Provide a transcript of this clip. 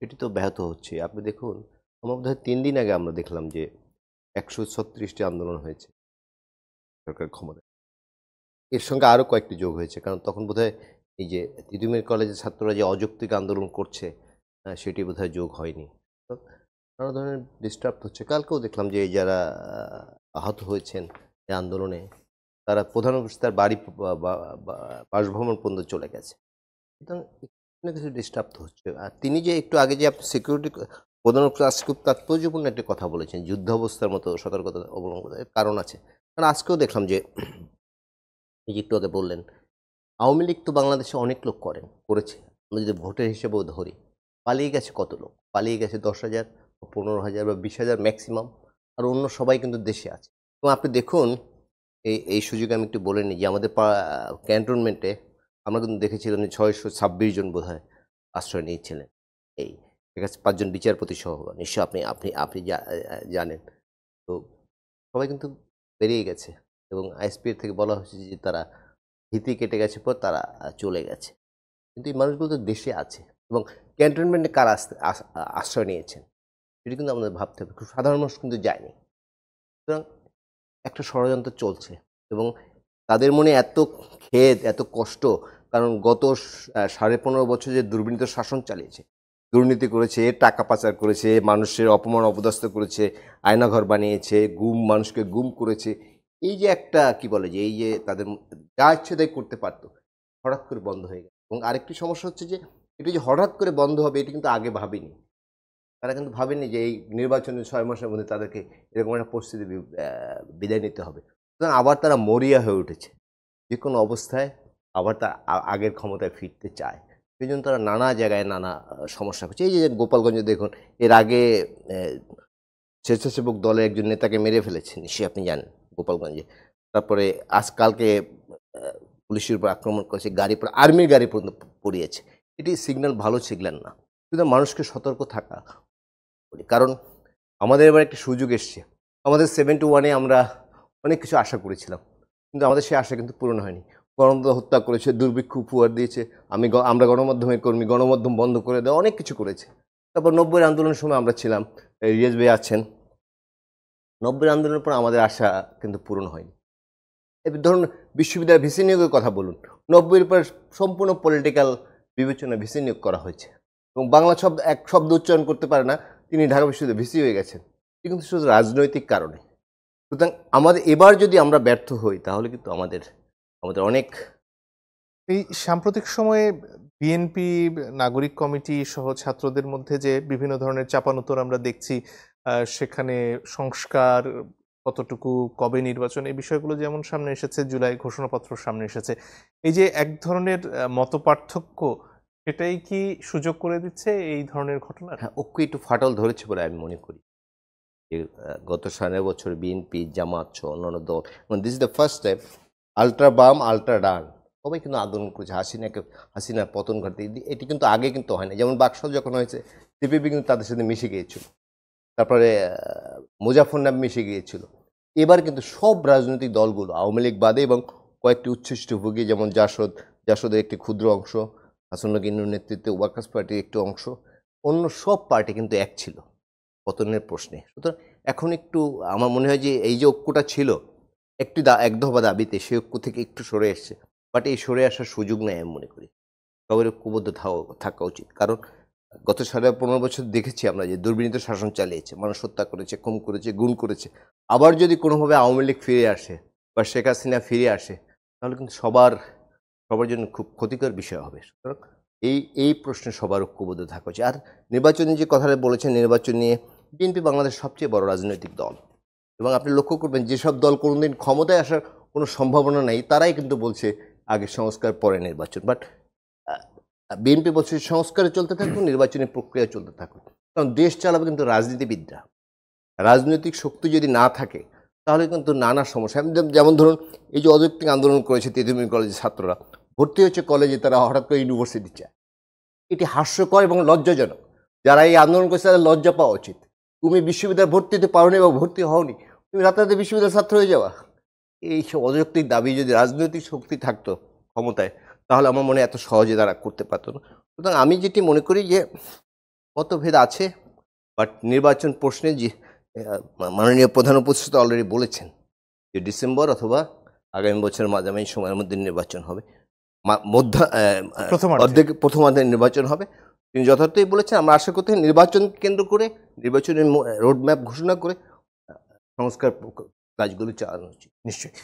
এটি তো ব্যাহত হচ্ছে। আপনি দেখুন, আমার বোধহয় ৩ দিন আগে আমরা দেখলাম যে ১৩৬টি আন্দোলন হয়েছে সরকার ক্ষমতায়। এর সঙ্গে আরও কয়েকটি যোগ হয়েছে। কারণ তখন বোধহয় এই যে তিতুমির কলেজের ছাত্ররা যে অযৌক্তিক আন্দোলন করছে, সেটি বোধহয় যোগ হয়নি। তো নানা ধরনের ডিস্টার্ব হচ্ছে। কালকেও দেখলাম যে এই যারা আহত হয়েছেন এই আন্দোলনে, তারা প্রধান উপদেষ্টার বাড়ি বা বা বা বাসভবন পর্যন্ত চলে গেছে। সুতরাং কিছু না কিছু ডিস্টার্ব তো হচ্ছে। আর তিনি যে একটু আগে যে আপনি সিকিউরিটি প্রধান উপদেষ্টা খুব তাৎপর্যপূর্ণ একটি কথা বলেছেন, যুদ্ধাবস্থার মতো সতর্কতা অবলম্বন করার কারণ আছে। কারণ আজকেও দেখলাম যে এই যে একটু আগে বললেন, আওয়ামী লীগ তো বাংলাদেশে অনেক লোক করেছে। আমরা যদি ভোটের হিসেবেও ধরি, পালিয়ে গেছে কত লোক? পালিয়ে গেছে ১০,০০০ বা ১৫,০০০ বা ২০,০০০ ম্যাক্সিমাম। আর অন্য সবাই কিন্তু দেশে আছে। এবং আপনি দেখুন, এই সুযোগে আমি একটু বলে নিই যে আমাদের ক্যান্টনমেন্টে আমরা কিন্তু দেখেছিলাম যে ৬২৬ জন বোধহয় আশ্রয় নিয়েছিলেন। এই ঠিক আছে, ৫ জন বিচারপতি সহ। নিশ্চয়ই আপনি আপনি আপনি জানেন। তো সবাই কিন্তু বেরিয়ে গেছে এবং আইএসপির থেকে বলা হয়েছে যে তারা ভীতি কেটে গেছে পর তারা চলে গেছে। কিন্তু এই মানুষগুলো তো দেশে আছে এবং ক্যান্টনমেন্টে কারা আশ্রয় নিয়েছেন সেটি কিন্তু আমাদের ভাবতে হবে। খুব সাধারণ মানুষ কিন্তু যায়নি। সুতরাং একটা ষড়যন্ত্র চলছে এবং তাদের মনে এত খেদ, এত কষ্ট, কারণ গত ১৫.৫ বছর যে দুর্বিনীত শাসন চালিয়েছে, দুর্নীতি করেছে, টাকা পাচার করেছে, মানুষের অপমান অপদস্থ করেছে, আয়নাঘর বানিয়েছে, মানুষকে গুম করেছে। এই যে একটা কি বলে যে এই যে তাদের যা ইচ্ছে তাই করতে পারত, হঠাৎ করে বন্ধ হয়ে গেছে। এবং আরেকটি সমস্যা হচ্ছে যে এটি যে হঠাৎ করে বন্ধ হবে এটি কিন্তু আগে ভাবেনি। তারা কিন্তু ভাবেনি যে এই নির্বাচনের ৬ মাসের মধ্যে তাদেরকে এরকম একটা পরিস্থিতি বিদায় নিতে হবে। সুতরাং আবার তারা মরিয়া হয়ে উঠেছে। যেকোনো অবস্থায় আবার তার আগের ক্ষমতায় ফিরতে চায়। সেজন্য তারা নানা জায়গায় নানা সমস্যা করছে। এই যে গোপালগঞ্জে দেখুন, এর আগে স্বেচ্ছাসেবক দলের একজন নেতাকে মেরে ফেলেছেন, নিশ্চয়ই আপনি জানেন, গোপালগঞ্জে। তারপরে কালকে পুলিশের উপর আক্রমণ করেছে, গাড়ি পড়ে আর্মির গাড়ি পর্যন্ত পুড়িয়েছে। এটি সিগন্যাল, ভালো সিগন্যাল না। শুধু মানুষকে সতর্ক থাকা বলি। কারণ আমাদের এবার একটা সুযোগ এসছে। আমাদের 71 এ আমরা অনেক কিছু আশা করেছিলাম। কিন্তু আমাদের সেই আশা কিন্তু পূরণ হয়নি। গণতন্ত্র হত্যা করেছে, দুর্ভিক্ষ উপহার দিয়েছে। আমরা গণমাধ্যমের কর্মী, গণমাধ্যম বন্ধ করে দেওয়া, অনেক কিছু করেছে। তারপর ৯০ এর আন্দোলনের সময় আমরা ছিলাম, রিয়াজ ভাই আছেন। ৯০ এর আন্দোলনের পর আমাদের আশা কিন্তু পূরণ হয়নি। এবার ধরুন বিশ্ববিদ্যালয়ের ভিসি নিয়োগের কথা বলুন। ৯০ এর পর সম্পূর্ণ পলিটিক্যাল বিবেচনায় ভিসি নিয়োগ করা হয়েছে এবং বাংলা শব্দ এক শব্দ উচ্চারণ করতে পারে না, তিনি ঢাকা বিশ্ববিদ্যালয়ে ভিসি হয়ে গেছেন। এটা কিন্তু শুধু রাজনৈতিক কারণে। সুতরাং আমাদের এবার যদি আমরা ব্যর্থ হই তাহলে কিন্তু আমাদের আমাদের অনেক এই সাম্প্রতিক সময়ে বিএনপি নাগরিক কমিটি সহ ছাত্রদের মধ্যে যে বিভিন্ন ধরনের চাপানোতর আমরা দেখছি, সেখানে সংস্কার কতটুকু, কবে নির্বাচন, এই বিষয়গুলো যেমন সামনে এসেছে, জুলাই ঘোষণাপত্র সামনে এসেছে, এই যে এক ধরনের মতপার্থক্য, সেটাই কি সুযোগ করে দিচ্ছে এই ধরনের ঘটনার? হ্যাঁ, ঐক্য একটু ফাটল ধরেছে বলে আমি মনে করি। যে গত ১.৫ বছর বিএনপি, জামাত সহ অন্যান্য দল, মানে this is the first time ultra বাম, আল্ট্রা ডান সবাই কিন্তু আন্দোলন করেছে। হাসিনার পতন ঘটাতে। এটি কিন্তু আগে কিন্তু হয় না। যেমন বাকশাল যখন হয়েছে, সিপিবি কিন্তু তাদের সাথে মিশে গিয়েছিল। তারপরে মুজাফফরনগর মিশে গিয়েছিল। এবার কিন্তু সব রাজনৈতিক দলগুলো, আওয়ামী লীগ বাদে এবং কয়েকটি উচ্ছিষ্টভোগী যেমন জাসদের একটি ক্ষুদ্র অংশ, হাসানুল্লাহ গিন্নুর নেতৃত্বে ওয়ার্কার্স পার্টির একটি অংশ, অন্য সব পার্টি কিন্তু এক ছিল পতনের প্রশ্নে। সুতরাং এখন একটু আমার মনে হয় যে এই যে ঐক্যটা ছিল একটি এক দফা দাবিতে, সেই ঐক্য থেকে একটু সরে এসছে। বাট এই সরে আসার সুযোগ নেই আমি মনে করি। সবার ঐক্যবদ্ধ থাকা উচিত। কারণ গত ১৫.৫ বছর দেখেছি আমরা যে দুর্বিনীত শাসন চালিয়েছে, মানুষ হত্যা করেছে, খুন করেছে, গুম করেছে। আবার যদি কোনোভাবে আওয়ামী লীগ ফিরে আসে বা শেখ হাসিনা ফিরে আসে, তাহলে কিন্তু সবার জন্য খুব ক্ষতিকর বিষয় হবে। সুতরাং এই প্রশ্নে সবার ঐক্যবদ্ধ থাকা উচিত। আর নির্বাচনী যে কথাটা বলেছেন, নির্বাচন নিয়ে বিএনপি বাংলাদেশের সবচেয়ে বড় রাজনৈতিক দল এবং আপনি লক্ষ্য করবেন যেসব দল কোনোদিন ক্ষমতায় আসার কোনো সম্ভাবনা নেই, তারাই কিন্তু বলছে আগে সংস্কার পরে নির্বাচন। বাট বিএনপি বলছে সংস্কারে চলতে থাকুন, নির্বাচনী প্রক্রিয়া চলতে থাকুন। কারণ দেশ চালাবে কিন্তু রাজনীতিবিদরা। রাজনৈতিক শক্তি যদি না থাকে তাহলে কিন্তু নানা সমস্যা, যেমন ধরুন এই যে অযৌক্তিক আন্দোলন করেছে তিতুমির কলেজের ছাত্ররা, ভর্তি হচ্ছে কলেজে, তারা হঠাৎ করে ইউনিভার্সিটি চায়। এটি হাস্যকর এবং লজ্জাজনক। যারা এই আন্দোলন করেছে তাদের লজ্জা পাওয়া উচিত। তুমি বিশ্ববিদ্যালয়ে ভর্তি হতে পারোনি বা ভর্তি হওনি, তুমি রাতারাতি বিশ্ববিদ্যালয়ের ছাত্র হয়ে যাওয়া। এইসব অযৌক্তিক দাবি যদি রাজনৈতিক শক্তি থাকতো ক্ষমতায়, তাহলে আমার মনে হয় এত সহজে তারা করতে পারতো না। সুতরাং আমি যেটি মনে করি যে মতভেদ আছে, বাট নির্বাচন প্রশ্নে যে মাননীয় প্রধান উপদেষ্টা অলরেডি বলেছেন যে ডিসেম্বর অথবা আগামী বছরের মাঝামাঝি সময়ের মধ্যে নির্বাচন হবে, প্রথমার্ধে নির্বাচন হবে। তিনি যথার্থই বলেছেন। আমরা আশা করতে নির্বাচন কেন্দ্র করে নির্বাচনের রোডম্যাপ ঘোষণা করে সংস্কার কাজগুলো চালানো উচিত। নিশ্চয়ই।